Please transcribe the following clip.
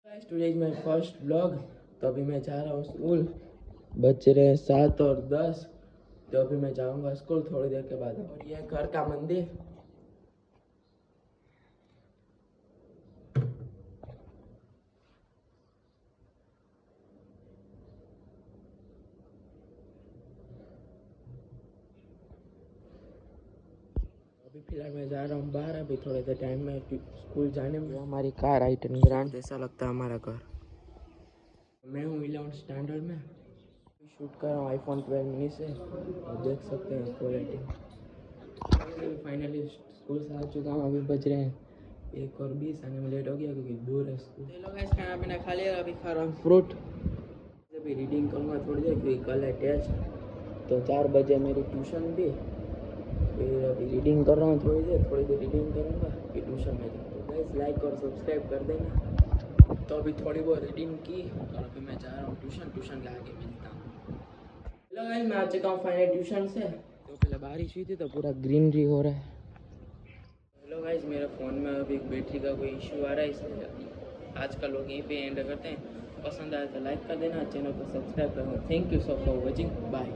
Today is my first blog. तो अभी मैं जा रहा हूँ स्कूल। बज रहे हैं 7 और 10। तो अभी मैं जाऊँगा स्कूल थोड़ी देर के बाद। और ये घर का मंदिर। अभी फिलहाल मैं जा रहा हूँ बाहर। अभी थोड़े देर टाइम में स्कूल जाने में। हमारी कार आई-10 ग्रांड जैसा लगता है हमारा घर। मैं हूँ 11th स्टैंडर्ड में। शूट कर रहा हूँ iPhone 12 मिनी से। और देख सकते हैं क्वालिटी। फाइनली स्कूल से आ चुका हूँ। अभी बज रहे हैं 1:20। आने में लेट हो गया क्योंकि दूर है स्कूल। चलो गाइस, खाना पीना खा लिया। अभी खा रहा हूँ फ्रूट। अभी रीडिंग करूँगा थोड़ी देर क्योंकि कल है टेस्ट। तो 4 बजे मेरी ट्यूशन भी। फिर अभी रीडिंग कर रहा हूँ थोड़ी देर रीडिंग करूँगा फिर ट्यूशन में जाऊँ। तो गाइस लाइक और सब्सक्राइब कर देना। तो अभी थोड़ी बहुत रीडिंग की और अभी मैं जा रहा हूँ ट्यूशन के आगे मिलता हूँ। हेलो गाइस, मैं आ चुका हूँ फाइनल ट्यूशन से। तो पहले बारिश हुई थी तो पूरा ग्रीनरी हो रहा है। हेलो गाइस, मेरे फ़ोन में अभी बैटरी का कोई इशू आ रहा है, इसलिए आज का लोग यहीं पे एंड करते हैं। पसंद आया तो लाइक कर देना, चैनल को सब्सक्राइब करना। Thank you so for watching, bye.